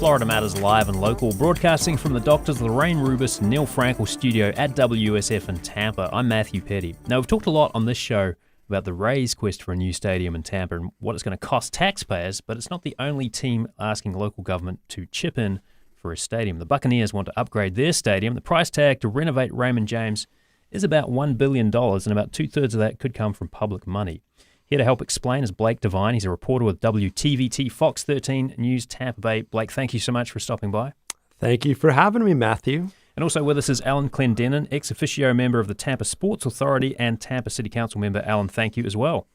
Florida Matters live and local, broadcasting from the Doctors Lorraine Rubis, Neil Frankel studio at WUSF in Tampa. I'm Matthew Petty. Now, we've talked a lot on this show about the Rays' quest for a new stadium in Tampa and what it's going to cost taxpayers, but it's not the only team asking local government to chip in for a stadium. The Buccaneers want to upgrade their stadium. The price tag to renovate Raymond James is about $1 billion, and about two-thirds of that could come from public money. Here to help explain is Blake Devine. He's a reporter with WTVT Fox 13 News Tampa Bay. Blake, thank you so much for stopping by. Thank you for having me, Matthew. And also with us is Alan Clendenin, ex officio member of the Tampa Sports Authority and Tampa City Council member. Alan, thank you as well.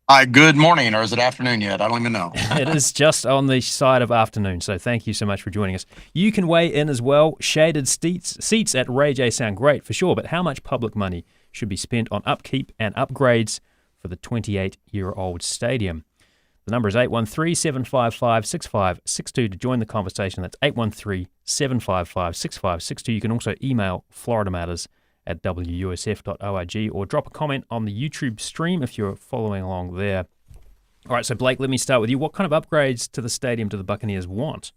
Hi, good morning, or is it afternoon yet? I don't even know. It is just on the side of afternoon, so thank you so much for joining us. You can weigh in as well. Shaded seats at Ray J sound great for sure, but how much public money should be spent on upkeep and upgrades for the 28-year-old stadium? The number is 813-755-6562 to join the conversation. That's 813-755-6562. You can also email FloridaMatters at WUSF.org or drop a comment on the YouTube stream if you're following along there. All right, so Blake, let me start with you. What kind of upgrades to the stadium do the Buccaneers want?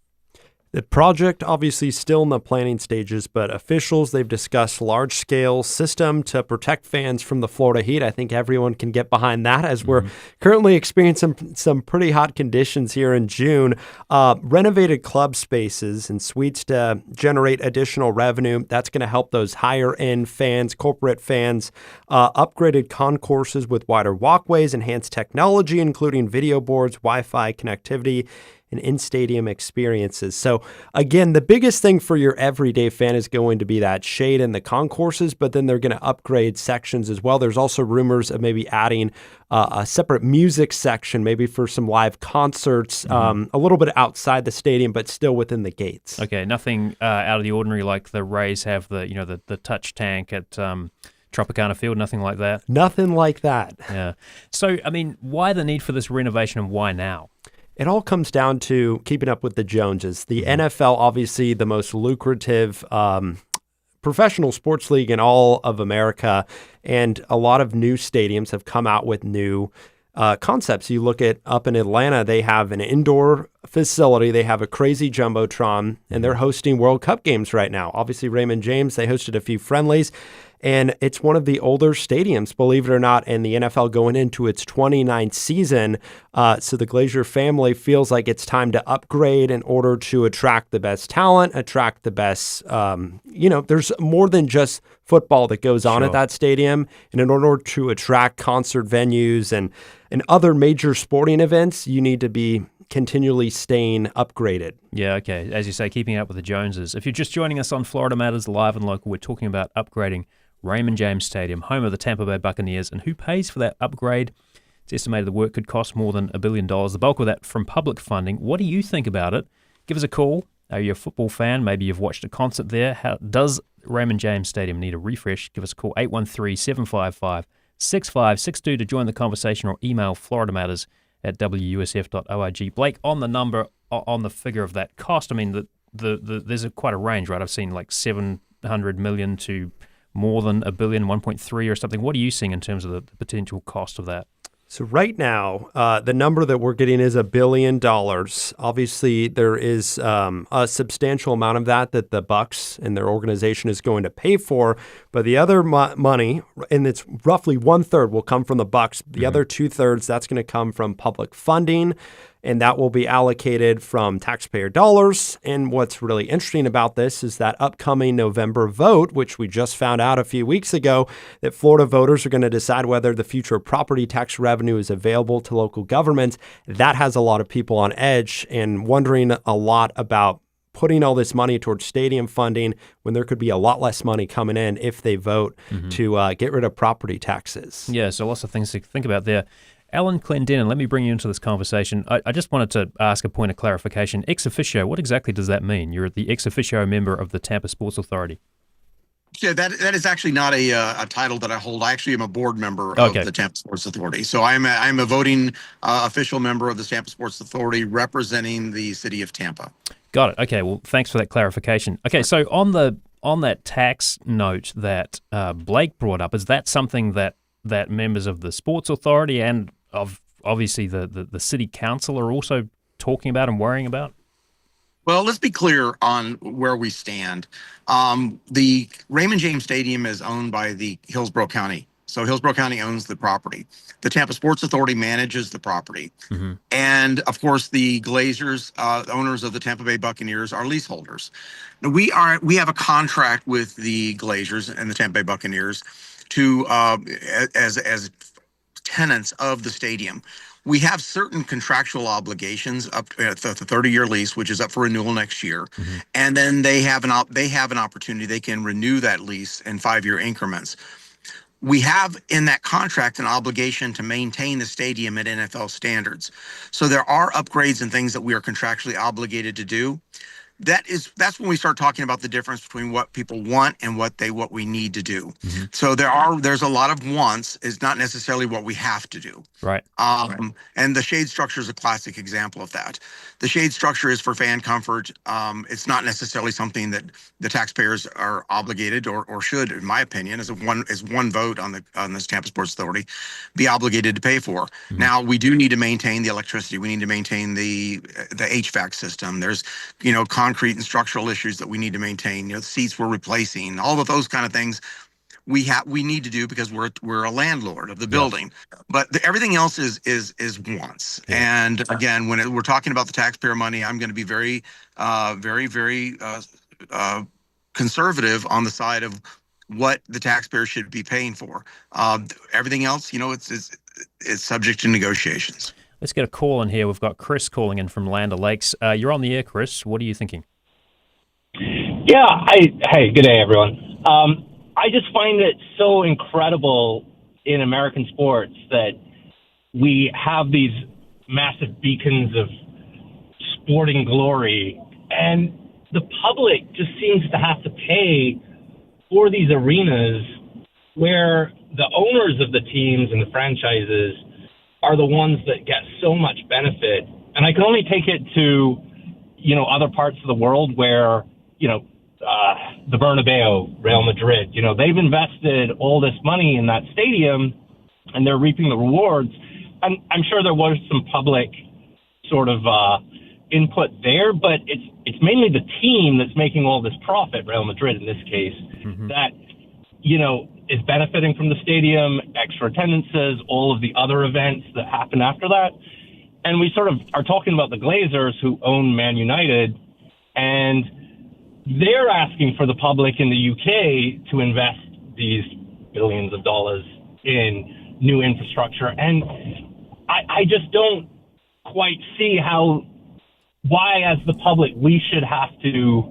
The project obviously still in the planning stages, but officials, they've discussed large-scale system to protect fans from the Florida heat. I think everyone can get behind that as we're currently experiencing some pretty hot conditions here in June. Renovated club spaces and suites to generate additional revenue. That's going to help those higher-end fans, corporate fans. Upgraded concourses with wider walkways, enhanced technology, including video boards, Wi-Fi connectivity, and in-stadium experiences. So again, the biggest thing for your everyday fan is going to be that shade in the concourses, but then they're going to upgrade sections as well. There's also rumors of maybe adding a separate music section, maybe for some live concerts, a little bit outside the stadium, but still within the gates. Okay, nothing out of the ordinary like the Rays have the touch tank at Tropicana Field, nothing like that? Nothing like that. Yeah. So, I mean, why the need for this renovation and why now? It all comes down to keeping up with the Joneses. The NFL, obviously the most lucrative professional sports league in all of America, and a lot of new stadiums have come out with new concepts. You look at up in Atlanta, they have an indoor facility. They have a crazy jumbotron, and they're hosting World Cup games right now. Obviously, Raymond James, they hosted a few friendlies. And it's one of the older stadiums, believe it or not, in the NFL going into its 29th season. So the Glazier family feels like it's time to upgrade in order to attract the best talent, attract the best, there's more than just football that goes on at that stadium. And in order to attract concert venues and other major sporting events, you need to be continually staying upgraded. Yeah, okay. As you say, keeping up with the Joneses. If you're just joining us on Florida Matters Live and Local, we're talking about upgrading Raymond James Stadium, home of the Tampa Bay Buccaneers, and who pays for that upgrade. It's estimated the work could cost more than $1 billion, the bulk of that from public funding. What do you think about it? Give us a call. Are you a football fan? Maybe you've watched a concert there. Does Raymond James Stadium need a refresh? Give us a call, 813-755-6562 to join the conversation, or email FloridaMatters at WUSF.org. Blake, on the number, on the figure of that cost, I mean, there's quite a range, right? I've seen like $700 million to more than $1 billion, 1.3 or something. What are you seeing in terms of the potential cost of that? So right now, the number that we're getting is $1 billion. Obviously, there is a substantial amount of that the Bucs and their organization is going to pay for. But the other money, and it's roughly 1/3, will come from the Bucs. The other 2/3, that's going to come from public funding, and that will be allocated from taxpayer dollars. And what's really interesting about this is that upcoming November vote, which we just found out a few weeks ago, that Florida voters are going to decide whether the future property tax revenue is available to local governments. That has a lot of people on edge and wondering a lot about putting all this money towards stadium funding when there could be a lot less money coming in if they vote to get rid of property taxes. Yeah, so lots of things to think about there. Alan Clendenin, let me bring you into this conversation. I just wanted to ask a point of clarification. Ex officio, what exactly does that mean? You're the ex officio member of the Tampa Sports Authority. Yeah, that is actually not a title that I hold. I actually am a board member of the Tampa Sports Authority. So I'm a voting official member of the Tampa Sports Authority representing the city of Tampa. Got it. Okay, well, thanks for that clarification. Okay, so on that tax note that Blake brought up, is that something that members of the Sports Authority and of obviously the city council are also talking about and worrying about? Well, let's be clear on where we stand. The Raymond James Stadium is owned by the Hillsborough County. So Hillsborough County owns the property. The Tampa Sports Authority manages the property. Hmm. And of course, the Glazers, owners of the Tampa Bay Buccaneers, are leaseholders. Now, we have a contract with the Glazers and the Tampa Bay Buccaneers to as tenants of the stadium. We have certain contractual obligations up to the 30-year lease, which is up for renewal next year, Hmm. and then they have an opportunity. They can renew that lease in 5-year increments. We have in that contract an obligation to maintain the stadium at NFL standards. So there are upgrades and things that we are contractually obligated to do. That's when we start talking about the difference between what people want and what we need to do. Hmm. So there's a lot of wants, is not necessarily what we have to do. Right. And the shade structure is a classic example of that. The shade structure is for fan comfort. It's not necessarily something that the taxpayers are obligated or should, in my opinion, as one vote on this Tampa Sports Authority, be obligated to pay for. Mhm. Now we do need to maintain the electricity. We need to maintain the HVAC system. There's concrete and structural issues that we need to maintain. The seats we're replacing, all of those kind of things we need to do because we're a landlord of the Yeah. building. But everything else is wants. Yeah. And again, when we're talking about the taxpayer money, I'm going to be very, very conservative on the side of what the taxpayer should be paying for. Everything else, it's subject to negotiations. Let's get a call in here. We've got Chris calling in from Land O'Lakes. You're on the air, Chris. What are you thinking? Yeah. Hey, good day, everyone. I just find it so incredible in American sports that we have these massive beacons of sporting glory, and the public just seems to have to pay for these arenas where the owners of the teams and the franchises are the ones that get so much benefit. And I can only take it to, other parts of the world where, the Bernabeu, Real Madrid, they've invested all this money in that stadium and they're reaping the rewards. I'm sure there was some public sort of input there, but it's mainly the team that's making all this profit, Real Madrid in this case, Mm-hmm. that, is benefiting from the stadium, extra attendances, all of the other events that happen after that. And we sort of are talking about the Glazers who own Man United, and they're asking for the public in the UK to invest these billions of dollars in new infrastructure. And I just don't quite see why, as the public, we should have to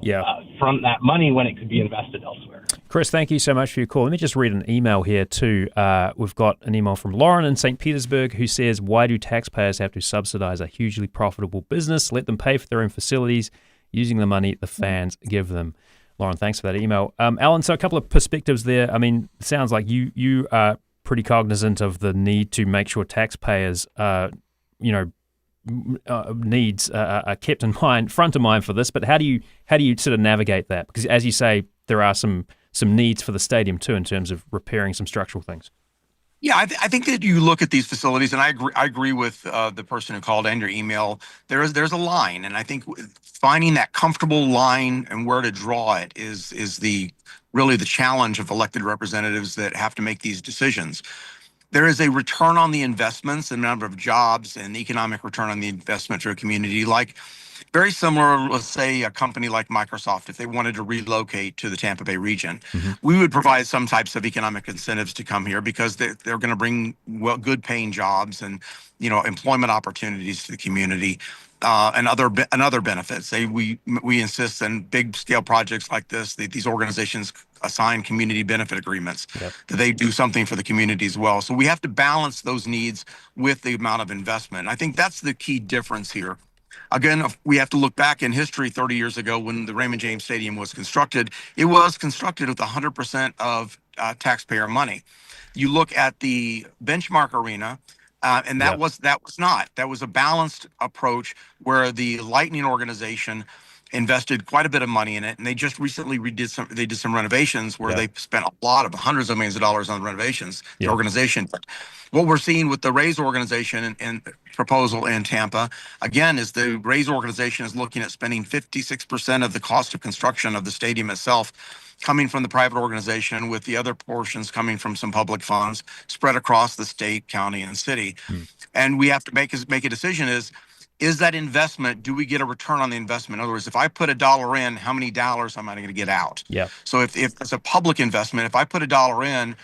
front that money when it could be invested elsewhere. Chris, thank you so much for your call. Let me just read an email here too. We've got an email from Lauren in St. Petersburg who says, why do taxpayers have to subsidize a hugely profitable business? Let them pay for their own facilities using the money the fans give them. Lauren, thanks for that email. Alan, so a couple of perspectives there. I mean, it sounds like you are pretty cognizant of the need to make sure taxpayers, needs are kept in mind, front of mind for this. But how do you sort of navigate that? Because as you say, there are some needs for the stadium too in terms of repairing some structural things. Yeah, I think that you look at these facilities, and I agree with the person who called in your email. There's a line, and I think finding that comfortable line and where to draw it is really the challenge of elected representatives that have to make these decisions. There is a return on the investments, the number of jobs, and economic return on the investment to a community, like very similar, let's say, a company like Microsoft, if they wanted to relocate to the Tampa Bay region, we would provide some types of economic incentives to come here because they're going to bring good paying jobs and employment opportunities to the community. And other benefits. We insist on big scale projects like this. These organizations assign community benefit agreements that they do something for the community as well. So we have to balance those needs with the amount of investment. And I think that's the key difference here. Again, we have to look back in history 30 years ago when the Raymond James Stadium was constructed. It was constructed with 100% of taxpayer money. You look at the Benchmark Arena. And that was a balanced approach where the Lightning organization invested quite a bit of money in it, and they just recently did some renovations where they spent a lot of hundreds of millions of dollars on renovations. The organization. But what we're seeing with the Rays organization and proposal in Tampa, again, is the Rays organization is looking at spending 56% of the cost of construction of the stadium itself coming from the private organization, with the other portions coming from some public funds spread across the state, county, and city. And we have to make a decision: is that investment, do we get a return on the investment? In other words, if I put $1 in, how many dollars am I going to get out? So if it's a public investment, if I put $1 in,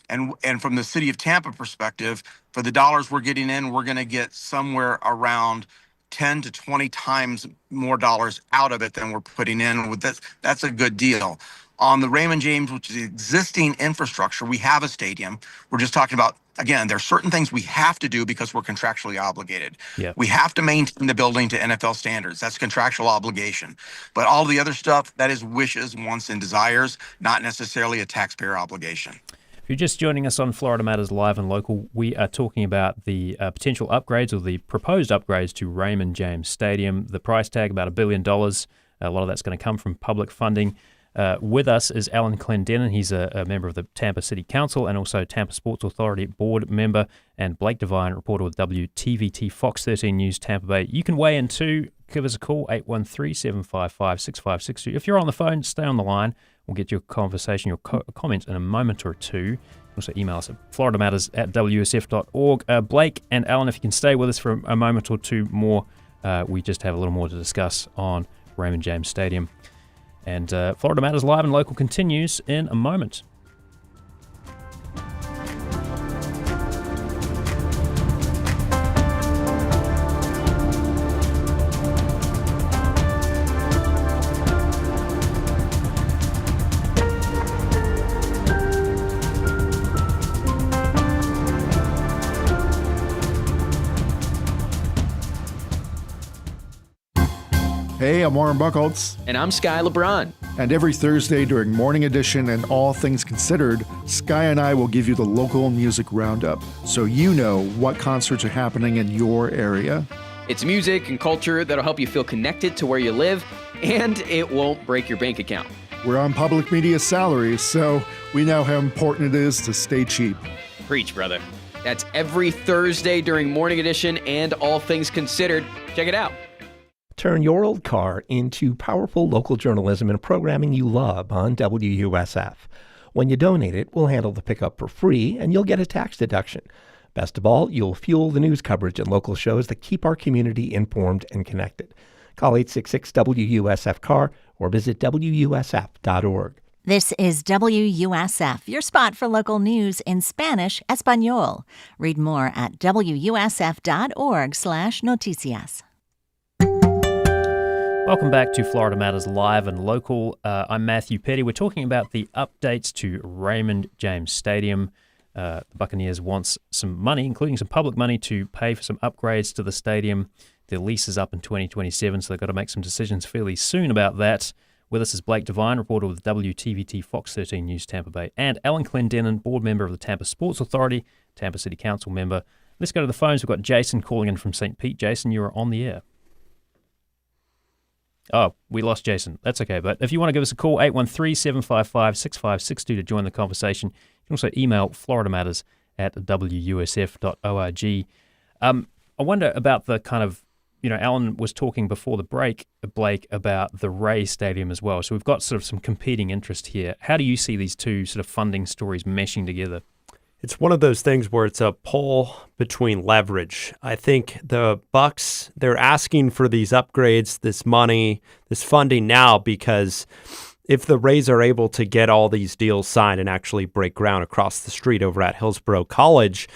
and from the city of Tampa perspective, for the dollars we're getting in, we're going to get somewhere around 10 to 20 times more dollars out of it than we're putting in. With this, that's a good deal. On the Raymond James, which is the existing infrastructure, we have a stadium. We're just talking about, again, there are certain things we have to do because we're contractually obligated. We have to maintain the building to NFL standards. That's contractual obligation. But all the other stuff, that is wishes, wants, and desires, not necessarily a taxpayer obligation. If you're just joining us on Florida Matters Live and Local, we are talking about the potential upgrades, or the proposed upgrades, to Raymond James Stadium. The price tag, about $1 billion. A lot of that's going to come from public funding. With us is Alan Clendenin. He's a member of the Tampa City Council and also Tampa Sports Authority board member, and Blake Devine, reporter with WTVT Fox 13 News Tampa Bay. You can weigh in too. Give us a call, 813-755-6562. If you're on the phone, stay on the line. We'll get your conversation, your comments in a moment or two. Also email us at FloridaMatters@WUSF.org. Blake and Alan, if you can stay with us for a moment or two more, we just have a little more to discuss on Raymond James Stadium. And Florida Matters Live and Local continues in a moment. Hey, I'm Warren Buchholz. And I'm Sky LeBron. And every Thursday during Morning Edition and All Things Considered, Sky and I will give you the local music roundup so you know what concerts are happening in your area. It's music and culture that'll help you feel connected to where you live, and it won't break your bank account. We're on public media salaries, so we know how important it is to stay cheap. Preach, brother. That's every Thursday during Morning Edition and All Things Considered. Check it out. Turn your old car into powerful local journalism and programming you love on WUSF. When you donate it, we'll handle the pickup for free, and you'll get a tax deduction. Best of all, you'll fuel the news coverage and local shows that keep our community informed and connected. Call 866-WUSF-CAR or visit WUSF.org. This is WUSF, your spot for local news in Spanish Español. Read more at WUSF.org/noticias. Welcome back to Florida Matters Live and Local. I'm Matthew Petty. We're talking about the updates to Raymond James Stadium. The Buccaneers wants some money, including some public money, to pay for some upgrades to the stadium. Their lease is up in 2027, so they've got to make some decisions fairly soon about that. With us is Blake Devine, reporter with WTVT Fox 13 News Tampa Bay, and Alan Clendenin, board member of the Tampa Sports Authority, Tampa City Council member. Let's go to the phones. We've got Jason calling in from St. Pete. Jason, you are on the air. Oh, we lost Jason. That's okay. But if you want to give us a call, 813-755-6562 to join the conversation. You can also email FloridaMatters@WUSF.org. I wonder about the kind of, Alan was talking before the break, Blake, about the Ray Stadium as well. So we've got sort of some competing interest here. How do you see these two sort of funding stories meshing together? It's one of those things where it's a pull between leverage. I think the Bucs, they're asking for these upgrades, this money, this funding now, because if the Rays are able to get all these deals signed and actually break ground across the street over at Hillsborough College,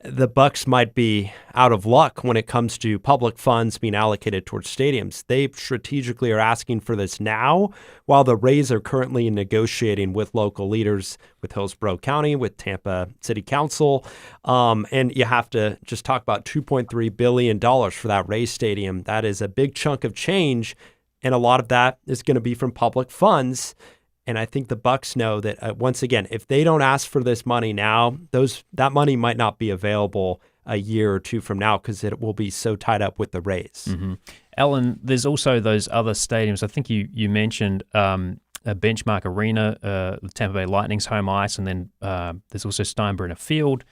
the Bucs might be out of luck when it comes to public funds being allocated towards stadiums. They strategically are asking for this now, while the Rays are currently negotiating with local leaders, with Hillsborough County, with Tampa City Council. And you have to just talk about $2.3 billion for that Rays stadium. That is a big chunk of change, and a lot of that is going to be from public funds. And I think the Bucs know that, once again, if they don't ask for this money now, that money might not be available a year or two from now because it will be so tied up with the Rays. Mm-hmm. Alan, there's also those other stadiums. I think you mentioned a Benchmark Arena, the Tampa Bay Lightning's home ice, and then there's also Steinbrenner Field,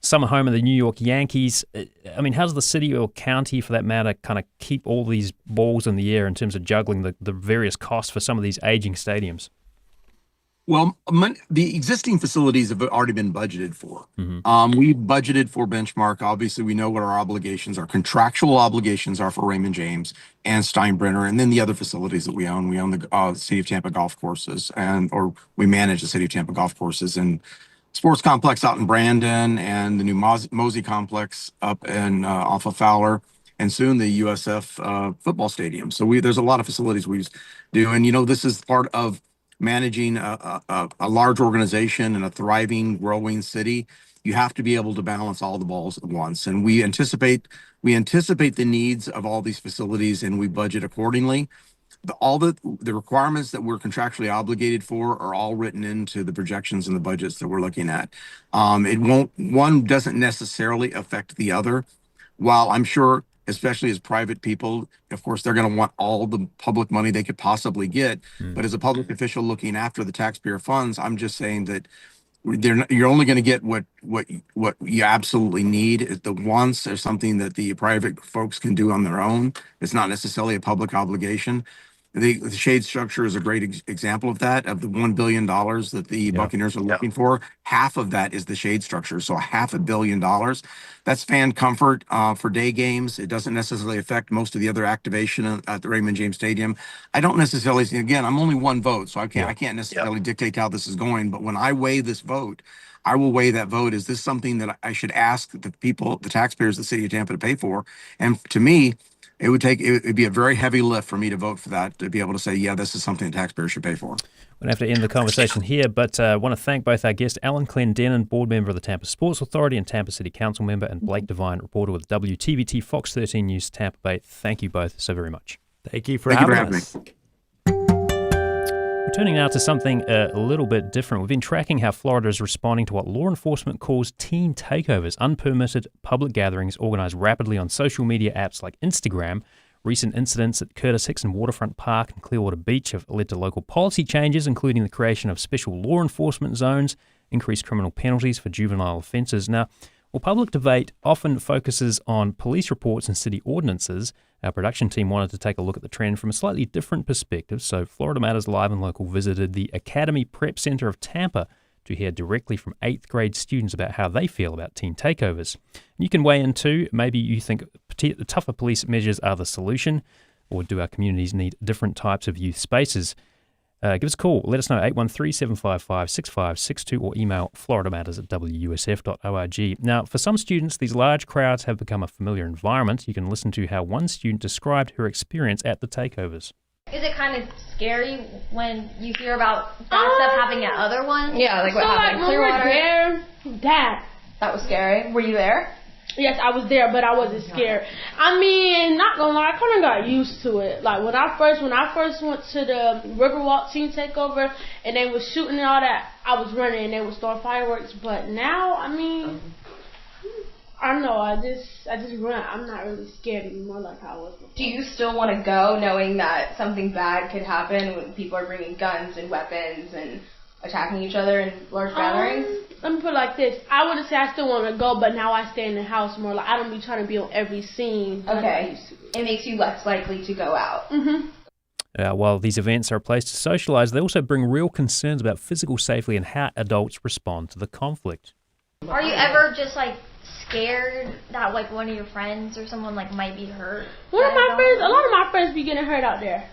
summer home of the New York Yankees. I mean, how does the city or county, for that matter, kind of keep all these balls in the air in terms of juggling the various costs for some of these aging stadiums? Well, the existing facilities have already been budgeted for. Mm-hmm. We budgeted for Benchmark. Obviously, we know what our obligations, our contractual obligations are for Raymond James and Steinbrenner, and then the other facilities that we own. We own the City of Tampa golf courses, or we manage the City of Tampa golf courses and sports complex out in Brandon, and the new Mosey complex up in off of Fowler, and soon the USF football stadium. So there's a lot of facilities we do, and this is part of managing a large organization and a thriving, growing city. You have to be able to balance all the balls at once. And we anticipate the needs of all these facilities, and we budget accordingly. All the requirements that we're contractually obligated for are all written into the projections and the budgets that we're looking at. One doesn't necessarily affect the other. While I'm sure, especially as private people, of course, they're going to want all the public money they could possibly get. But as a public official looking after the taxpayer funds, I'm just saying that you're only going to get what you absolutely need. The wants are something that the private folks can do on their own. It's not necessarily a public obligation. The shade structure is a great example of that. Of the $1 billion that the Buccaneers are looking for, half of that is the shade structure. So $500 million. That's fan comfort for day games. It doesn't necessarily affect most of the other activation at the Raymond James Stadium. I don't necessarily, again, I'm only one vote, so I can't necessarily dictate how this is going. But when I weigh this vote, I will weigh that vote. Is this something that I should ask the people, the taxpayers of the city of Tampa to pay for? And to me, it would be a very heavy lift for me to vote for that, to be able to say, yeah, this is something the taxpayers should pay for. We'll have to end the conversation here, but I want to thank both our guests, Alan Clendenin, board member of the Tampa Sports Authority and Tampa City Council member, and Blake Devine, reporter with WTVT Fox 13 News Tampa Bay. Thank you both so very much. Thank you for having us. Turning now to something a little bit different. We've been tracking how Florida is responding to what law enforcement calls teen takeovers, unpermitted public gatherings organized rapidly on social media apps like Instagram. Recent incidents at Curtis Hickson Waterfront Park and Clearwater Beach have led to local policy changes, including the creation of special law enforcement zones, increased criminal penalties for juvenile offences. Now, while public debate often focuses on police reports and city ordinances, our production team wanted to take a look at the trend from a slightly different perspective. So Florida Matters Live and Local visited the Academy Prep Center of Tampa to hear directly from 8th grade students about how they feel about teen takeovers. You can weigh in too. Maybe you think tougher police measures are the solution, or do our communities need different types of youth spaces? Give us a call. Let us know, 813-755-6562, or email floridamatters@wusf.org. Now, for some students, these large crowds have become a familiar environment. You can listen to how one student described her experience at the takeovers. Is it kind of scary when you hear about bad stuff happening at other ones? Yeah, like what happened in Clearwater? That was scary. Were you there? Yes, I was there, but I wasn't scared. I mean, not gonna lie, I kind of got used to it. Like when I first went to the Riverwalk team takeover and they was shooting and all that, I was running and they was throwing fireworks. But now, I mean, I don't know. I just run. I'm not really scared anymore like I was before. Do you still want to go, knowing that something bad could happen when people are bringing guns and weapons and attacking each other in large gatherings? Let me put it like this. I wouldn't say I still want to go, but now I stay in the house more. Like I don't be trying to be on every scene. Okay. It makes you less likely to go out. Mm-hmm. While these events are a place to socialize, they also bring real concerns about physical safety and how adults respond to the conflict. Are you ever just scared that one of your friends or someone might be hurt? A lot of my friends be getting hurt out there.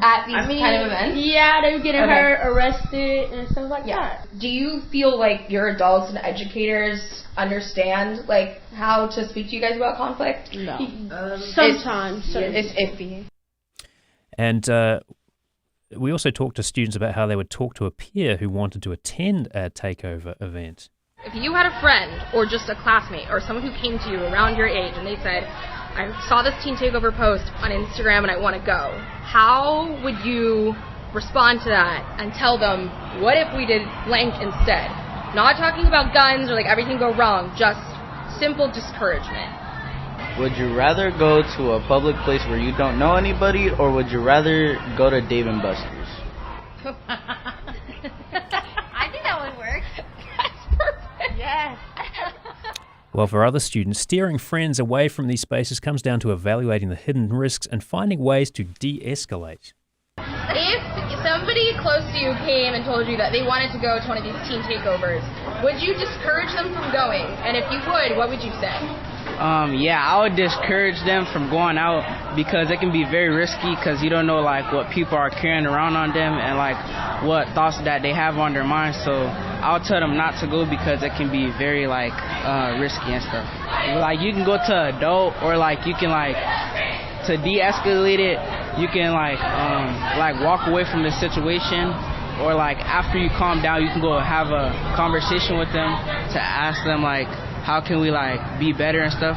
At these kind of events? Yeah, they were getting hurt, arrested, and stuff like that. Do you feel like your adults and educators understand how to speak to you guys about conflict? No. Sometimes. It's iffy. And we also talked to students about how they would talk to a peer who wanted to attend a takeover event. If you had a friend or just a classmate or someone who came to you around your age and they said, I saw this teen takeover post on Instagram and I want to go, how would you respond to that and tell them, what if we did blank instead? Not talking about guns or everything go wrong, just simple discouragement. would you rather go to a public place where you don't know anybody, or would you rather go to Dave & Buster's? I think that would work. That's perfect. Yes. Well, for other students, steering friends away from these spaces comes down to evaluating the hidden risks and finding ways to de-escalate. If somebody close to you came and told you that they wanted to go to one of these teen takeovers, would you discourage them from going? And if you would, what would you say? Yeah, I would discourage them from going out because it can be very risky because you don't know like what people are carrying around on them and like what thoughts that they have on their minds. So I'll tell them not to go because it can be very like risky and stuff. Like you can go to adult, or like you can like to de-escalate it. You can like walk away from the situation, or like after you calm down, you can go have a conversation with them to ask them like, how can we like be better and stuff.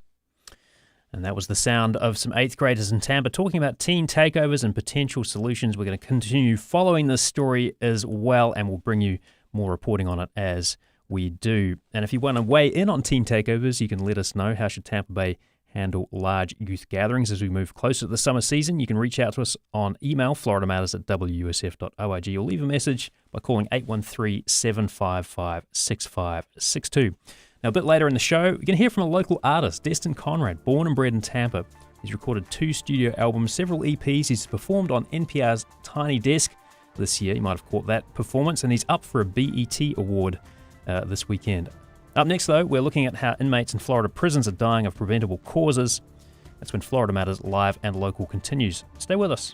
And that was the sound of some 8th graders in Tampa talking about teen takeovers and potential solutions. We're going to continue following this story as well, and we'll bring you more reporting on it as we do. And if you want to weigh in on teen takeovers, you can let us know. How should Tampa Bay handle large youth gatherings as we move closer to the summer season? You can reach out to us on email, FloridaMatters@WUSF.org, or leave a message by calling 813-755-6562. Now, a bit later in the show, we're going to hear from a local artist, Destin Conrad, born and bred in Tampa. He's recorded 2 studio albums, several EPs. He's performed on NPR's Tiny Desk this year. You might have caught that performance, and he's up for a BET award this weekend. Up next, though, we're looking at how inmates in Florida prisons are dying of preventable causes. That's when Florida Matters Live and Local continues. Stay with us.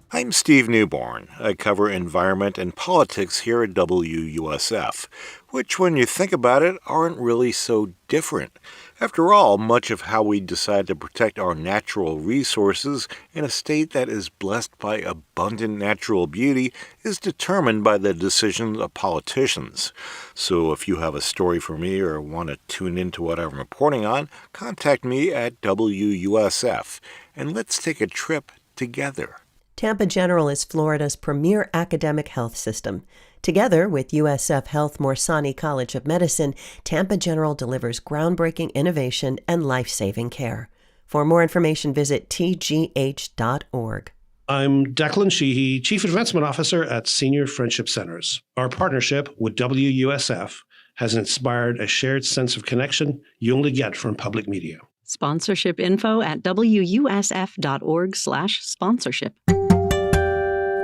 I'm Steve Newborn. I cover environment and politics here at WUSF, which, when you think about it, aren't really so different. After all, much of how we decide to protect our natural resources in a state that is blessed by abundant natural beauty is determined by the decisions of politicians. So if you have a story for me or want to tune into what I'm reporting on, contact me at WUSF, and let's take a trip together. Tampa General is Florida's premier academic health system. Together with USF Health Morsani College of Medicine, Tampa General delivers groundbreaking innovation and life-saving care. For more information, visit tgh.org. I'm Declan Sheehy, Chief Advancement Officer at Senior Friendship Centers. Our partnership with WUSF has inspired a shared sense of connection you only get from public media. Sponsorship info at wusf.org/sponsorship.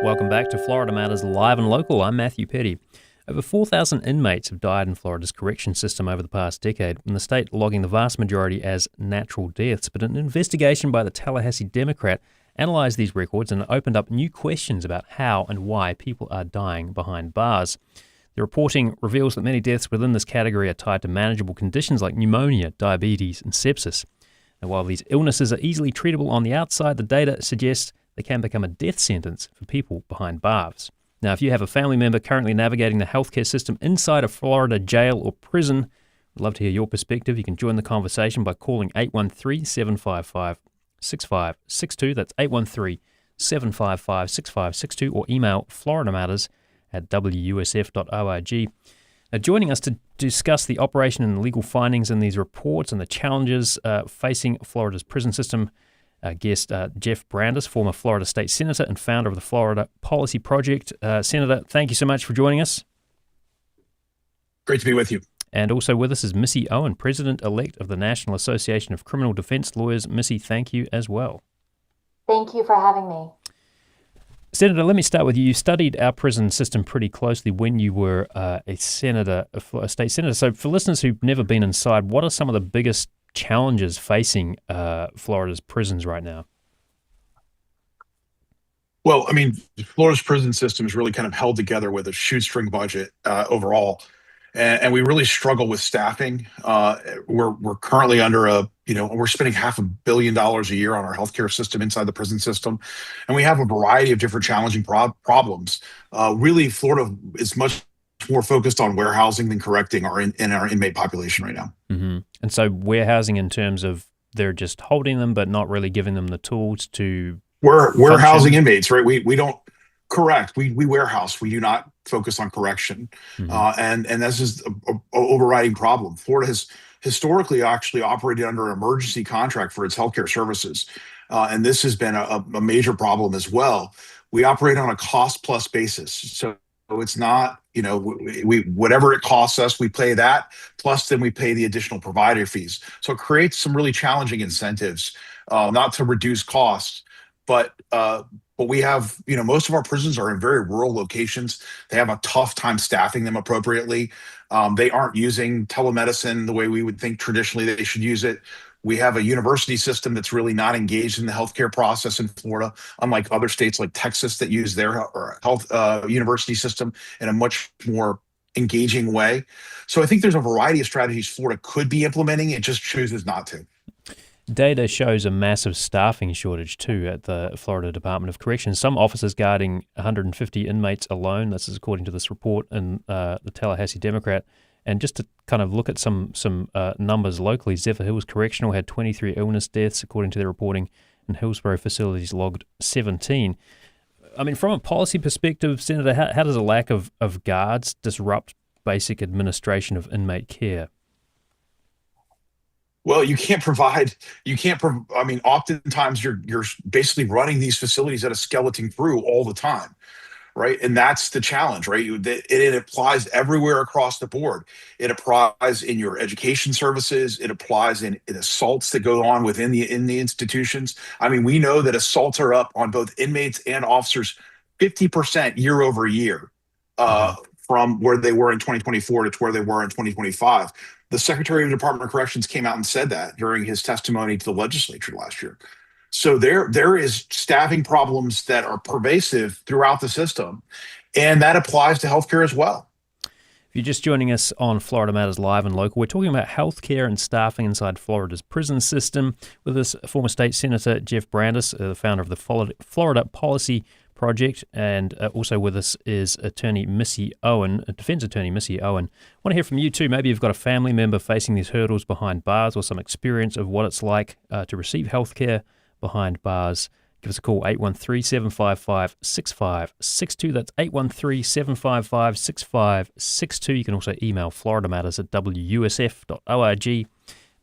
Welcome back to Florida Matters Live and Local. I'm Matthew Petty. Over 4,000 inmates have died in Florida's correction system over the past decade, and the state logging the vast majority as natural deaths. But an investigation by the Tallahassee Democrat analyzed these records and opened up new questions about how and why people are dying behind bars. The reporting reveals that many deaths within this category are tied to manageable conditions like pneumonia, diabetes, and sepsis. And while these illnesses are easily treatable on the outside, the data suggests they can become a death sentence for people behind bars. Now, if you have a family member currently navigating the healthcare system inside a Florida jail or prison, I'd love to hear your perspective. You can join the conversation by calling 813-755-6562. That's 813-755-6562, or email FloridaMatters@WUSF.org. Now, joining us to discuss the operation and legal findings in these reports and the challenges facing Florida's prison system, guest Jeff Brandes, former Florida State Senator and founder of the Florida Policy Project. Senator, thank you so much for joining us. Great to be with you. And also with us is Missy Owen, President-elect of the National Association of Criminal Defense Lawyers. Missy, thank you as well. Thank you for having me. Senator, let me start with you. You studied our prison system pretty closely when you were a senator, a state senator. So for listeners who've never been inside, what are some of the biggest challenges facing Florida's prisons right now? Well, I mean, Florida's prison system is really kind of held together with a shoestring budget overall, and we really struggle with staffing. We're currently under a We're spending $500 million a year on our healthcare system inside the prison system, and we have a variety of different challenging problems. Really, Florida is much more focused on warehousing than correcting our inmate population right now. Mm-hmm. And so warehousing in terms of they're just holding them, but not really giving them the tools to. We're housing inmates, right? We don't correct. We warehouse. We do not focus on correction, and this is a overriding problem. Florida has historically actually operated under an emergency contract for its healthcare services. And this has been a major problem as well. We operate on a cost plus basis. So it's not, we whatever it costs us, we pay that, plus then we pay the additional provider fees. So it creates some really challenging incentives, not to reduce costs, but we have, most of our prisons are in very rural locations. They have a tough time staffing them appropriately. They aren't using telemedicine the way we would think traditionally they should use it. We have a university system that's really not engaged in the healthcare process in Florida, unlike other states like Texas that use their health university system in a much more engaging way. So I think there's a variety of strategies Florida could be implementing. It just chooses not to. Data shows a massive staffing shortage too at the Florida Department of Corrections. Some officers guarding 150 inmates alone. This is according to this report in the Tallahassee Democrat. And just to kind of look at some numbers locally, Zephyr Hills Correctional had 23 illness deaths according to their reporting, and Hillsborough facilities logged 17. I mean, from a policy perspective, Senator, how does a lack of guards disrupt basic administration of inmate care? Well, oftentimes you're basically running these facilities at a skeleton crew all the time, right? And that's the challenge, right? It applies everywhere across the board. It applies in your education services. It applies in assaults that go on within the institutions. I mean, we know that assaults are up on both inmates and officers 50% year over year, from where they were in 2024 to where they were in 2025. The Secretary of the Department of Corrections came out and said that during his testimony to the legislature last year. So there is staffing problems that are pervasive throughout the system, and that applies to healthcare as well. If you're just joining us on Florida Matters Live and Local, we're talking about healthcare and staffing inside Florida's prison system with this former state senator Jeff Brandes, the founder of the Florida Policy Project, and also with us is attorney Missy Owen, defense attorney Missy Owen. I want to hear from you too. Maybe you've got a family member facing these hurdles behind bars or some experience of what it's like to receive healthcare behind bars. Give us a call, 813-755-6562. That's 813-755-6562. You can also email FloridaMatters@WUSF.org.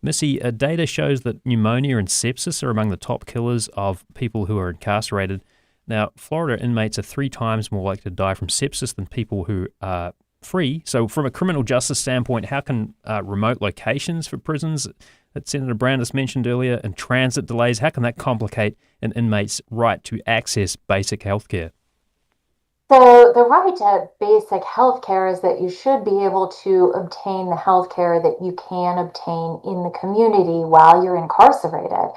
Missy, data shows that pneumonia and sepsis are among the top killers of people who are incarcerated. Now, Florida inmates are 3 times more likely to die from sepsis than people who are free. So from a criminal justice standpoint, how can remote locations for prisons that Senator Brandes mentioned earlier and transit delays, how can that complicate an inmate's right to access basic health care? So the right to basic health care is that you should be able to obtain the health care that you can obtain in the community while you're incarcerated.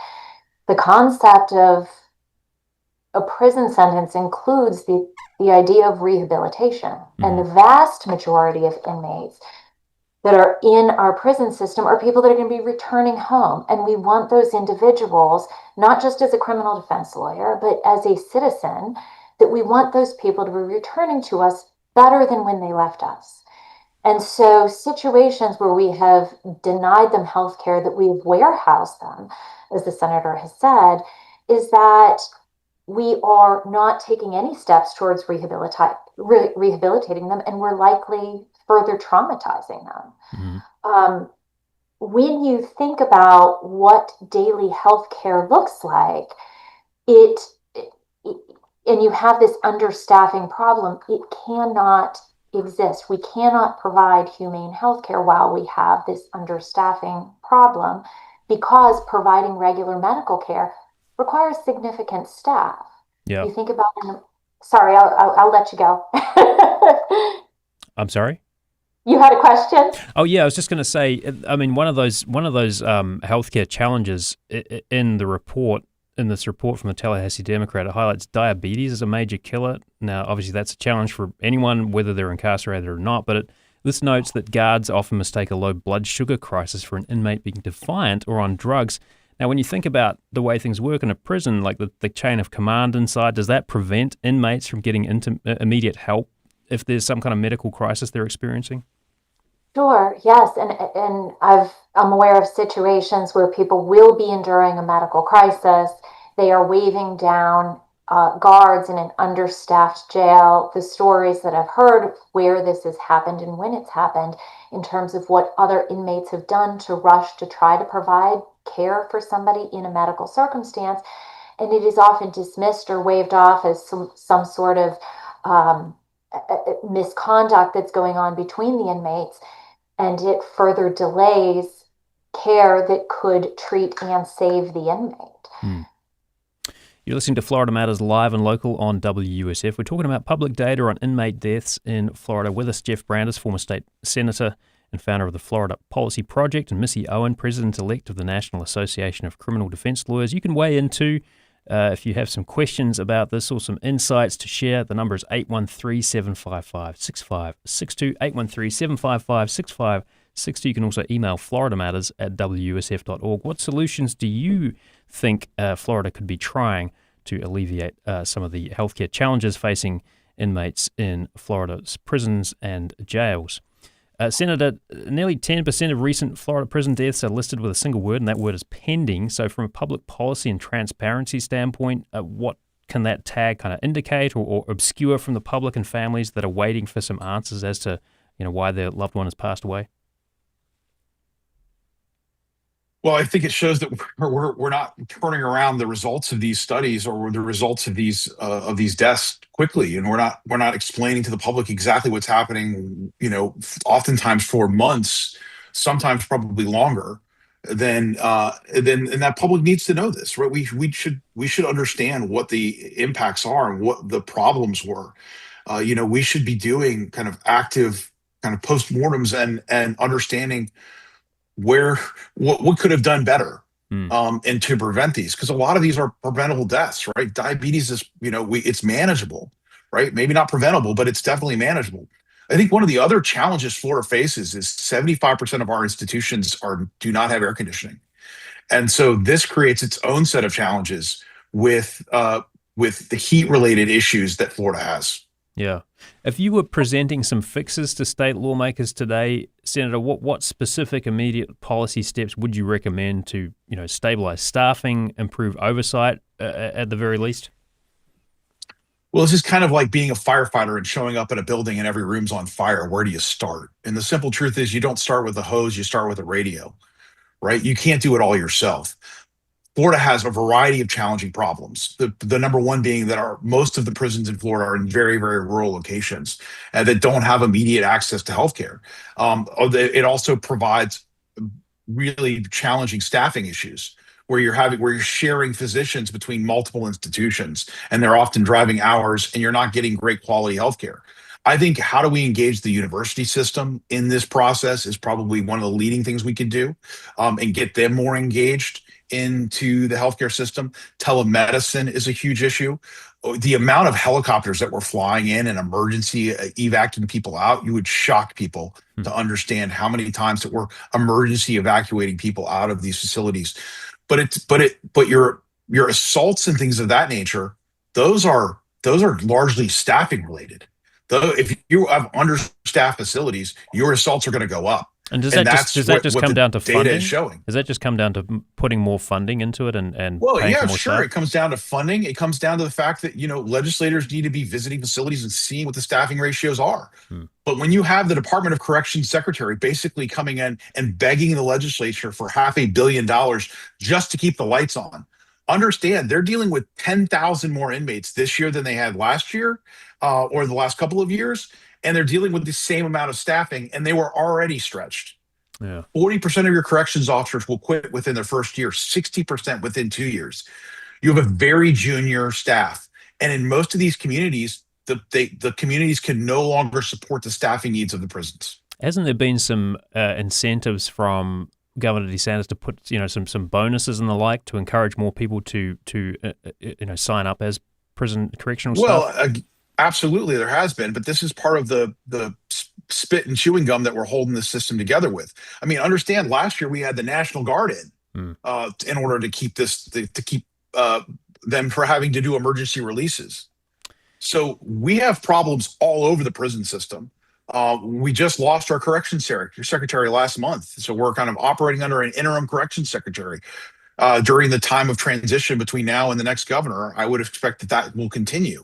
The concept of a prison sentence includes the idea of rehabilitation. And the vast majority of inmates that are in our prison system are people that are going to be returning home. And we want those individuals, not just as a criminal defense lawyer, but as a citizen, that we want those people to be returning to us better than when they left us. And so situations where we have denied them health care, that we've warehoused them, as the senator has said, is that we are not taking any steps towards rehabilitating them, and we're likely further traumatizing them. When you think about what daily health care looks like, and you have this understaffing problem, it cannot exist. We cannot provide humane health care while we have this understaffing problem, because providing regular medical care requires significant staff. Yeah. You think about, sorry, I'll let you go. I'm sorry? You had a question? Oh yeah, I was just going to say, I mean, one of those healthcare challenges in this report from the Tallahassee Democrat, it highlights diabetes as a major killer. Now, obviously, that's a challenge for anyone, whether they're incarcerated or not, but it This notes that guards often mistake a low blood sugar crisis for an inmate being defiant or on drugs. Now, when you think about the way things work in a prison, like the chain of command inside, does that prevent inmates from getting immediate help if there's some kind of medical crisis they're experiencing? Sure, yes, and I'm aware of situations where people will be enduring a medical crisis. They are waving down guards in an understaffed jail. The stories that I've heard where this has happened and when it's happened, in terms of what other inmates have done to rush to try to provide care for somebody in a medical circumstance, and it is often dismissed or waved off as some sort of misconduct that's going on between the inmates, and it further delays care that could treat and save the inmate. You're listening to Florida Matters live and local on WUSF. We're talking about public data on inmate deaths in Florida. With us, Jeff Brandes, former state senator and founder of the Florida Policy Project, and Missy Owen, president-elect of the National Association of Criminal Defense Lawyers. You can weigh in too if you have some questions about this or some insights to share. The number is 813-755-6562, 813-755-6562. You can also email floridamatters@wusf.org. What solutions do you think Florida could be trying to alleviate some of the healthcare challenges facing inmates in Florida's prisons and jails? Senator, nearly 10% of recent Florida prison deaths are listed with a single word, and that word is pending. So from a public policy and transparency standpoint, what can that tag kind of indicate or obscure from the public and families that are waiting for some answers as to why their loved one has passed away? Well, I think it shows that we're not turning around the results of these studies or the results of these deaths quickly, and we're not explaining to the public exactly what's happening. Oftentimes for months, sometimes probably longer. And that public needs to know this, right? We should understand what the impacts are and what the problems were. We should be doing kind of active kind of postmortems and understanding what could have done better and to prevent these, because a lot of these are preventable deaths, right? Diabetes is it's manageable, right? Maybe not preventable, but it's definitely manageable. I think one of the other challenges Florida faces is 75% of our institutions do not have air conditioning, and so this creates its own set of challenges with the heat related issues that Florida has. Yeah. If you were presenting some fixes to state lawmakers today, Senator, what specific immediate policy steps would you recommend to, stabilize staffing, improve oversight at the very least? Well, this is kind of like being a firefighter and showing up at a building and every room's on fire. Where do you start? And the simple truth is you don't start with a hose, you start with a radio, right? You can't do it all yourself. Florida has a variety of challenging problems. The number one being that most of the prisons in Florida are in very, very rural locations that don't have immediate access to healthcare. It also provides really challenging staffing issues where you're sharing physicians between multiple institutions, and they're often driving hours, and you're not getting great quality healthcare. I think how do we engage the university system in this process is probably one of the leading things we could do, and get them more engaged into the healthcare system. Telemedicine is a huge issue. The amount of helicopters that were flying in and emergency evacuating people out, you would shock people to understand how many times that we're emergency evacuating people out of these facilities. But your assaults and things of that nature, those are largely staffing related. Though if you have understaffed facilities, your assaults are going to go up. And does that just come down to funding? Is showing. Does that just come down to putting more funding into it and well, paying yeah, for more sure. staff? It comes down to funding. It comes down to the fact that legislators need to be visiting facilities and seeing what the staffing ratios are. But when you have the Department of Corrections secretary basically coming in and begging the legislature for $500 million just to keep the lights on, understand they're dealing with 10,000 more inmates this year than they had last year or the last couple of years. And they're dealing with the same amount of staffing, and they were already stretched. Yeah. 40% of your corrections officers will quit within their first year, 60% within 2 years. You have a very junior staff. And in most of these communities, the communities can no longer support the staffing needs of the prisons. Hasn't there been some incentives from Governor DeSantis to put some bonuses and the like to encourage more people to sign up as prison correctional staff? Well, absolutely, there has been, but this is part of the spit and chewing gum that we're holding the system together with. I mean, understand, last year we had the National Guard in order to keep them from having to do emergency releases. So we have problems all over the prison system. We just lost our corrections secretary last month. So we're kind of operating under an interim corrections secretary. During the time of transition between now and the next governor, I would expect that will continue.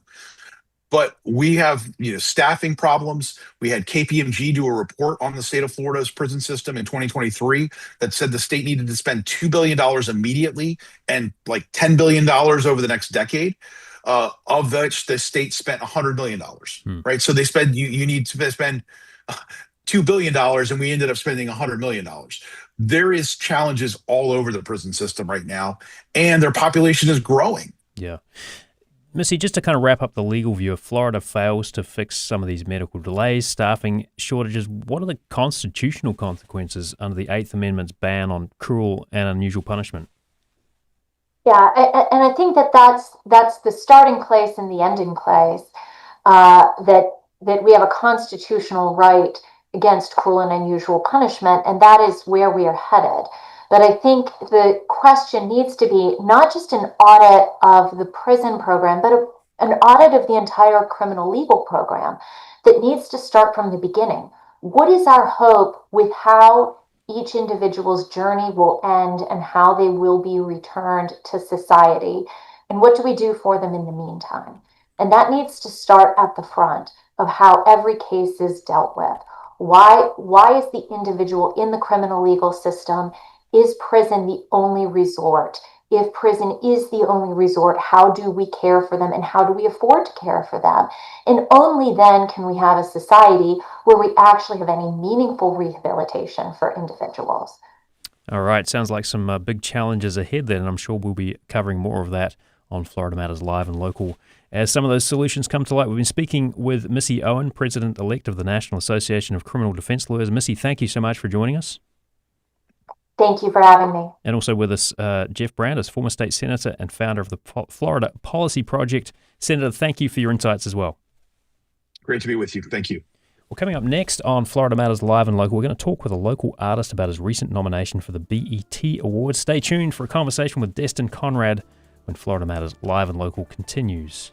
But we have, staffing problems. We had KPMG do a report on the state of Florida's prison system in 2023 that said the state needed to spend $2 billion immediately and like $10 billion over the next decade, of which the state spent $100 million, right? So they spend, you need to spend $2 billion, and we ended up spending $100 million. There is challenges all over the prison system right now, and their population is growing. Yeah. Missy, just to kind of wrap up the legal view, if Florida fails to fix some of these medical delays, staffing shortages, what are the constitutional consequences under the Eighth Amendment's ban on cruel and unusual punishment? Yeah, and I think that's the starting place and the ending place, that we have a constitutional right against cruel and unusual punishment, and that is where we are headed. But I think the question needs to be not just an audit of the prison program, but an audit of the entire criminal legal program that needs to start from the beginning. What is our hope with how each individual's journey will end and how they will be returned to society? And what do we do for them in the meantime? And that needs to start at the front of how every case is dealt with. Why is the individual in the criminal legal system? Is prison the only resort? If prison is the only resort, how do we care for them and how do we afford to care for them? And only then can we have a society where we actually have any meaningful rehabilitation for individuals. All right. Sounds like some big challenges ahead then, and I'm sure we'll be covering more of that on Florida Matters Live and Local as some of those solutions come to light. We've been speaking with Missy Owen, President-elect of the National Association of Criminal Defense Lawyers. Missy, thank you so much for joining us. Thank you for having me. And also with us, Jeff Brandes, former state senator and founder of the Florida Policy Project. Senator, thank you for your insights as well. Great to be with you. Thank you. Well, coming up next on Florida Matters Live and Local, we're going to talk with a local artist about his recent nomination for the BET Awards. Stay tuned for a conversation with Destin Conrad when Florida Matters Live and Local continues.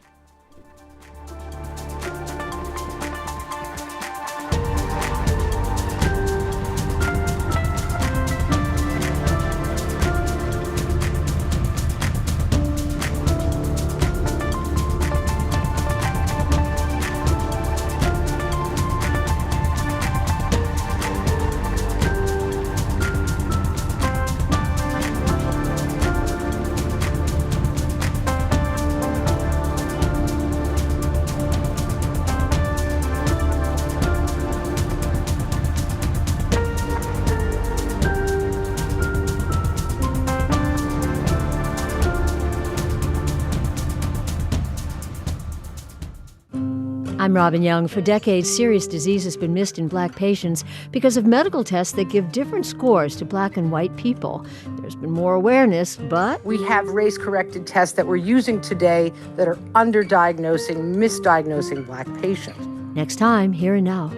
I'm Robin Young. For decades, serious disease has been missed in black patients because of medical tests that give different scores to black and white people. There's been more awareness, but we have race-corrected tests that we're using today that are underdiagnosing, misdiagnosing black patients. Next time, Here and Now.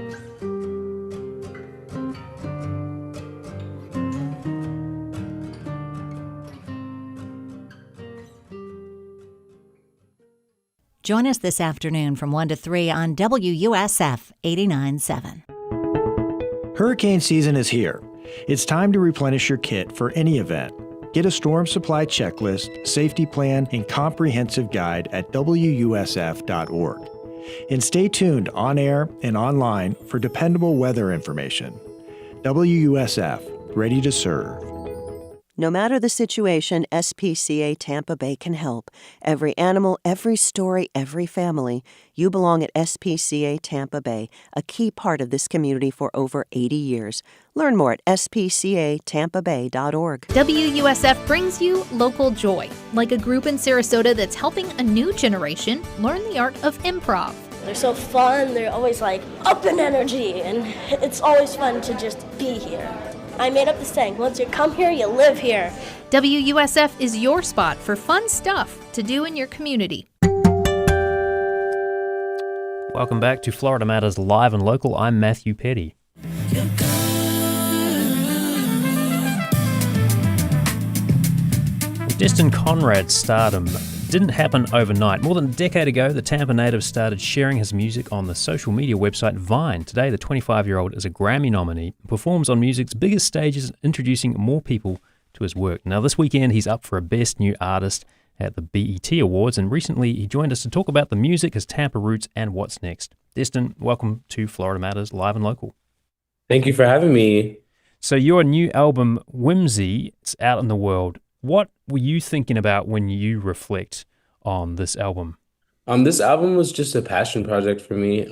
Join us this afternoon from 1 to 3 on WUSF 89.7. Hurricane season is here. It's time to replenish your kit for any event. Get a storm supply checklist, safety plan, and comprehensive guide at WUSF.org. And stay tuned on air and online for dependable weather information. WUSF, ready to serve. No matter the situation, SPCA Tampa Bay can help. Every animal, every story, every family. You belong at SPCA Tampa Bay, a key part of this community for over 80 years. Learn more at spcatampabay.org. WUSF brings you local joy, like a group in Sarasota that's helping a new generation learn the art of improv. They're so fun, they're always like up in energy, and it's always fun to just be here. I made up the saying, once you come here, you live here. WUSF is your spot for fun stuff to do in your community. Welcome back to Florida Matters Live and Local. I'm Matthew Petty. Destin Conrad's stardom didn't happen overnight. More than a decade ago, the Tampa native started sharing his music on the social media website Vine. Today, the 25-year-old is a Grammy nominee and performs on music's biggest stages, introducing more people to his work. Now, this weekend, he's up for a Best New Artist at the BET Awards, and recently he joined us to talk about the music, his Tampa roots, and what's next. Destin, welcome to Florida Matters Live and Local. Thank you for having me. So your new album, Whimsy, is out in the world. What were you thinking about when you reflect on this album? This album was just a passion project for me.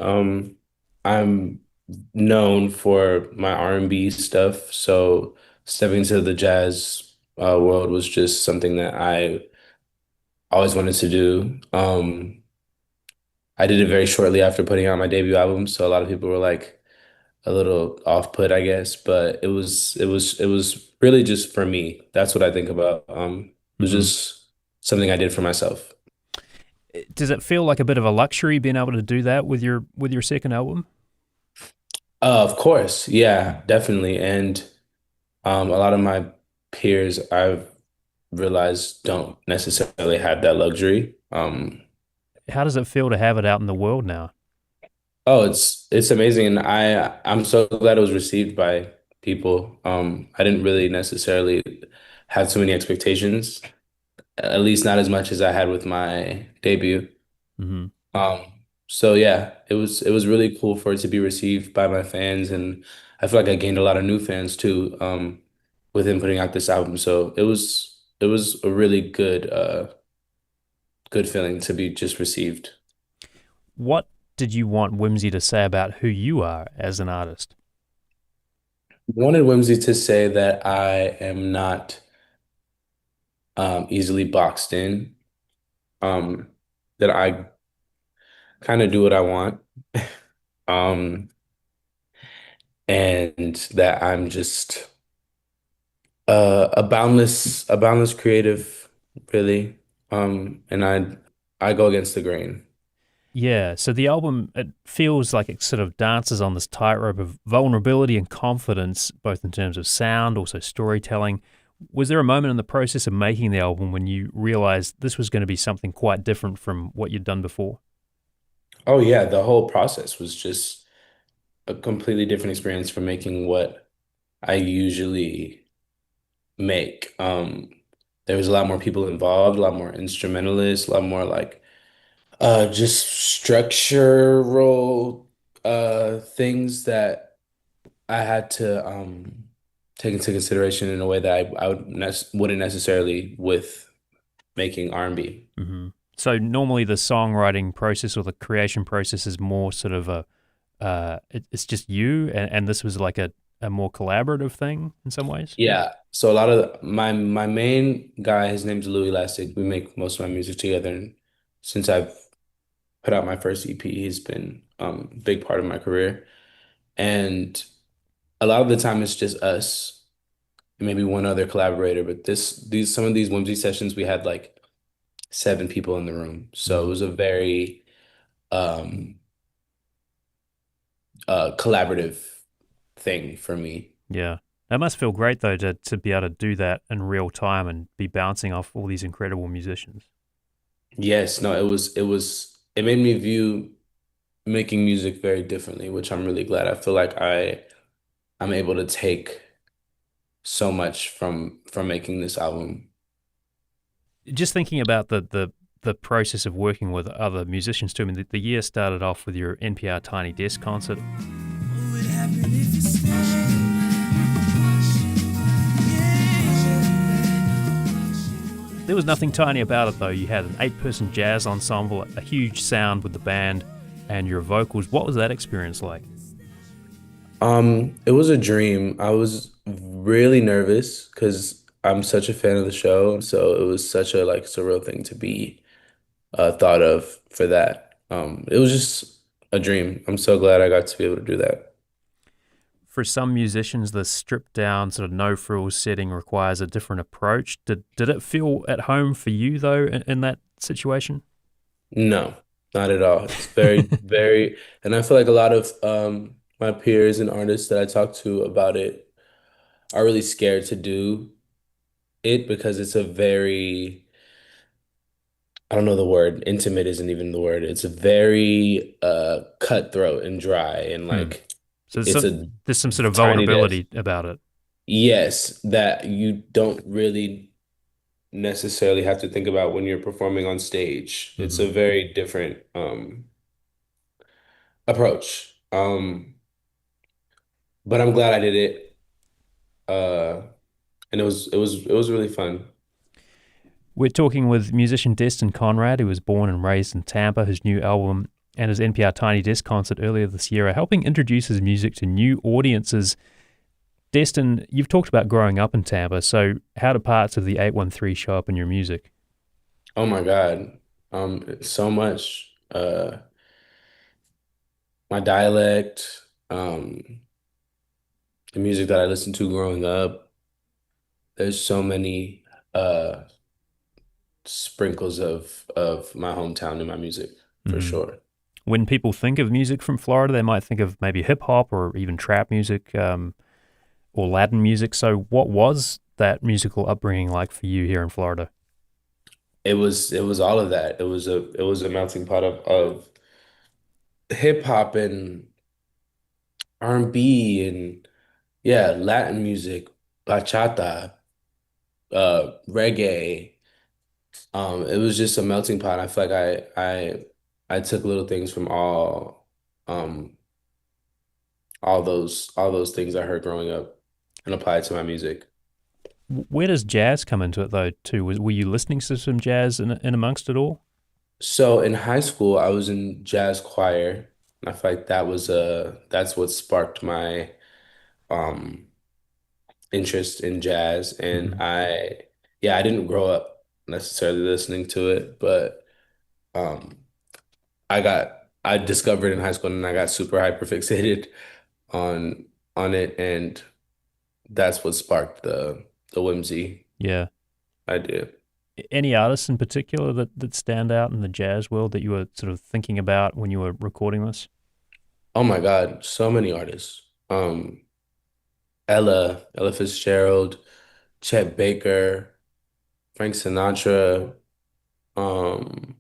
I'm known for my R&B stuff, so stepping into the jazz world was just something that I always wanted to do. I did it very shortly after putting out my debut album, so a lot of people were like a little off-put, I guess, but it was really just for me. That's what I think about. It was just something I did for myself. Does it feel like a bit of a luxury being able to do that with your second album? Of course, yeah, definitely. And a lot of my peers, I've realized, don't necessarily have that luxury. How does it feel to have it out in the world now? Oh, it's amazing, and I'm so glad it was received by people. I didn't really necessarily have too many expectations, at least not as much as I had with my debut. Mm-hmm. So yeah, it was really cool for it to be received by my fans, and I feel like I gained a lot of new fans too, within putting out this album. So it was a really good feeling to be just received. What did you want Whimsy to say about who you are as an artist? Wanted Whimsy to say that I am not easily boxed in, that I kind of do what I want, um, and that I'm just a boundless creative, really, and I go against the grain. Yeah, so the album, it feels like it sort of dances on this tightrope of vulnerability and confidence, both in terms of sound, also storytelling. Was there a moment in the process of making the album when you realized this was going to be something quite different from what you'd done before? Oh yeah, the whole process was just a completely different experience from making what I usually make. There was a lot more people involved, a lot more instrumentalists, a lot more like just structural things that I had to take into consideration in a way that I wouldn't necessarily with making R&B. Mm-hmm. So normally the songwriting process or the creation process is more sort of it's just you, and this was like a more collaborative thing in some ways? Yeah. So a lot of my main guy, his name's Louis Lastig. We make most of my music together, and since I've put out my first EP, he's been a big part of my career. And a lot of the time it's just us, maybe one other collaborator. But some of these Whimsy sessions, we had like 7 people in the room. So it was a very collaborative thing for me. Yeah. That must feel great though to be able to do that in real time and be bouncing off all these incredible musicians. Yes, no, it made me view making music very differently, which I'm really glad. I feel like I'm able to take so much from making this album. Just thinking about the process of working with other musicians too. I mean, the year started off with your NPR Tiny Desk concert. There was nothing tiny about it though. You had an 8-person jazz ensemble, a huge sound with the band, and your vocals. What was that experience like? It was a dream. I was really nervous because I'm such a fan of the show, so it was such a like surreal thing to be thought of for that. It was just a dream. I'm so glad I got to be able to do that. For some musicians, the stripped down sort of no frills setting requires a different approach. Did it feel at home for you though in that situation? No, Not at all. It's very, very, and I feel like a lot of my peers and artists that I talk to about it are really scared to do it because it's a very, I don't know the word, intimate isn't even the word. It's a very cutthroat and dry and Hmm. like So it's a there's some sort of tiny desk. vulnerability about it. Yes, that you don't really necessarily have to think about when you're performing on stage. It's Hmm. a very different approach. But I'm glad I did it. Uh, and it was really fun. We're talking with musician Destin Conrad, who was born and raised in Tampa. His new album and his NPR Tiny Desk concert earlier this year are helping introduce his music to new audiences. Destin, you've talked about growing up in Tampa, so how do parts of the 813 show up in your music? Oh my God. So much. My dialect, the music that I listened to growing up. There's so many uh sprinkles of my hometown in my music for Hmm. sure. When people think of music from Florida, they might think of maybe hip hop or even trap music or Latin music. So, what was that musical upbringing like for you here in Florida? It was all of that. It was a melting pot of hip hop and R&B and yeah, Latin music, bachata, reggae. It was just a melting pot. I feel like I took little things from um all those things I heard growing up and applied to my music. Where does jazz come into it, though, too? Were you listening to some jazz in amongst it all? So in high school, I was in jazz choir, and I feel like that's what sparked my um interest in jazz. And Hmm. yeah, I didn't grow up necessarily listening to it, but um, I discovered in high school, and I got super hyper fixated on it, and that's what sparked the whimsy Yeah. idea. Any artists in particular that stand out in the jazz world that you were sort of thinking about when you were recording this? Oh my God, so many artists. Ella Fitzgerald, Chet Baker, Frank Sinatra, um,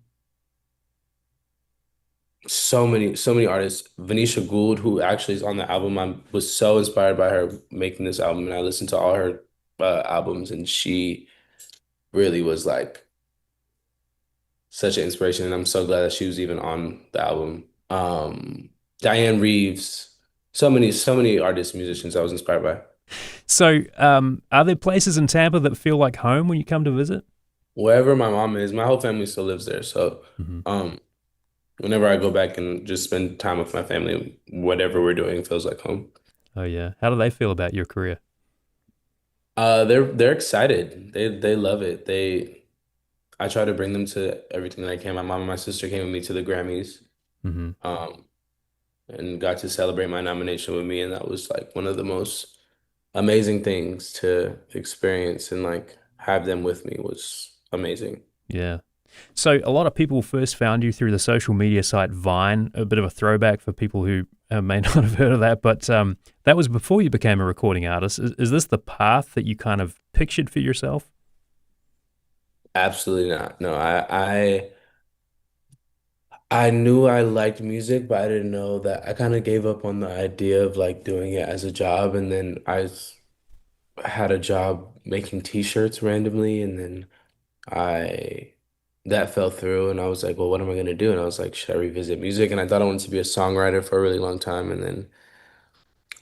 so many artists. Venetia Gould, who actually is on the album. I was so inspired by her making this album, and I listened to all her albums, and she really was like such an inspiration, and I'm so glad that she was even on the album. Diane Reeves, so many artists, musicians I was inspired by. So, are there places in Tampa that feel like home when you come to visit? Wherever my mom is, my whole family still lives there. So, Hmm. um, whenever I go back and just spend time with my family, whatever we're doing feels like home. Oh yeah. How do they feel about your career? They're excited. They love it. I try to bring them to everything that I can. My mom and my sister came with me to the Grammys, Hmm. um, and got to celebrate my nomination with me, and that was like one of the most amazing things to experience, and like have them with me was amazing. Yeah. So a lot of people first found you through the social media site Vine, a bit of a throwback for people who may not have heard of that, but that was before you became a recording artist. Is this the path that you kind of pictured for yourself? Absolutely not. No, I knew I liked music, but I didn't know that I kind of gave up on the idea of like doing it as a job. And then had a job making t-shirts randomly, and then I that fell through, and I was like, well, what am I gonna do? And I was like, should I revisit music? And I thought I wanted to be a songwriter for a really long time, and then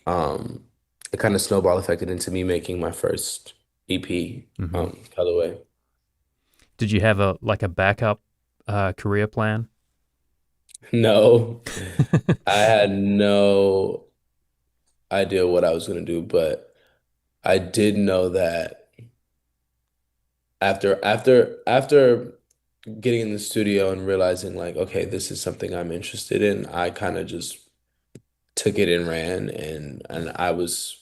um it kind of snowball affected into me making my first EP, Hmm. Colorway. Did you have a backup career plan? No, I had no idea what I was gonna do, but I did know that after getting in the studio and realizing like, okay, this is something I'm interested in, I kind of just took it and ran, and I was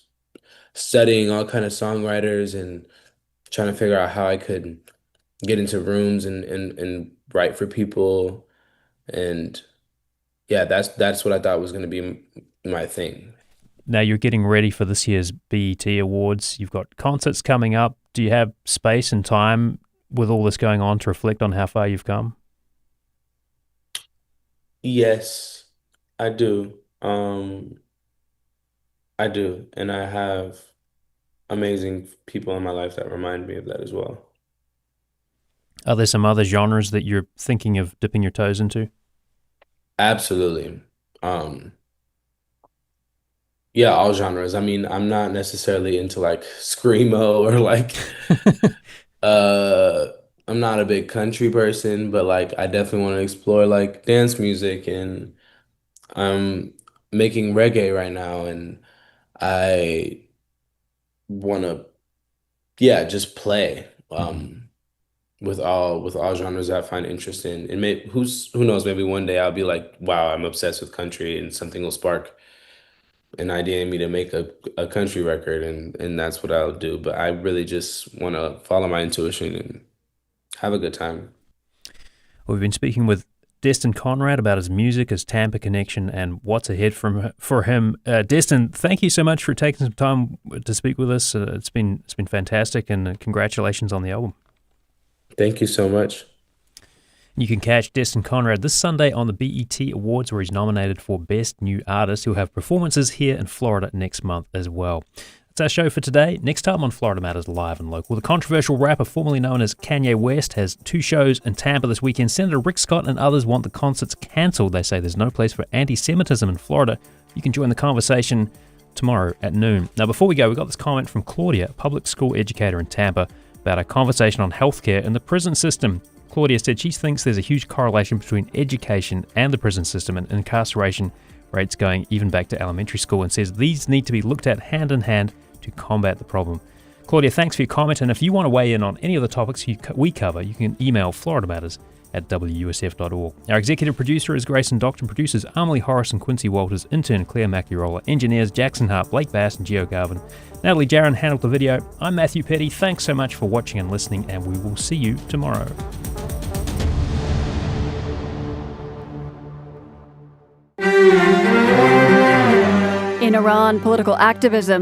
studying all kind of songwriters and trying to figure out how I could get into rooms and write for people. And yeah, that's what I thought was going to be my thing. Now you're getting ready for this year's BET Awards. You've got concerts coming up. Do you have space and time with all this going on to reflect on how far you've come? Yes, I do. I do. And I have amazing people in my life that remind me of that as well. Are there some other genres that you're thinking of dipping your toes into? Absolutely. Um, yeah, all genres. I mean, I'm not necessarily into like screamo or like uh I'm not a big country person, but like I definitely want to explore like dance music, and I'm making reggae right now, and I want to, yeah, just play with all genres that I find interest in. And who knows, maybe one day I'll be like, wow, I'm obsessed with country, and something will spark an idea in me to make a country record, and that's what I'll do. But I really just want to follow my intuition and have a good time. We've been speaking with Destin Conrad about his music, his Tampa connection, and what's ahead for him. Destin, thank you so much for taking some time to speak with us. It's been fantastic, and congratulations on the album. Thank you so much. You can catch Destin Conrad this Sunday on the BET Awards, where he's nominated for Best New Artist. He'll have performances here in Florida next month as well. That's our show for today. Next time on Florida Matters Live and Local, the controversial rapper formerly known as Kanye West has 2 shows in Tampa this weekend. Senator Rick Scott and others want the concerts cancelled. They say there's no place for anti-Semitism in Florida. You can join the conversation tomorrow at noon. Now, before we go, we got this comment from Claudia, a public school educator in Tampa, about a conversation on healthcare in the prison system. Claudia said she thinks there's a huge correlation between education and the prison system, and incarceration rates going even back to elementary school, and says these need to be looked at hand in hand to combat the problem. Claudia, thanks for your comment, and if you want to weigh in on any of the topics we cover, you can email FloridaMatters@WUSF.org. Our executive producer is Grayson Docton, producers Amelie Horace and Quincy Walters, intern Claire Maciarola, engineers Jackson Hart, Blake Bass and Gio Garvin. Natalie Jaron handled the video. I'm Matthew Petty. Thanks so much for watching and listening, and we will see you tomorrow. In Iran, political activism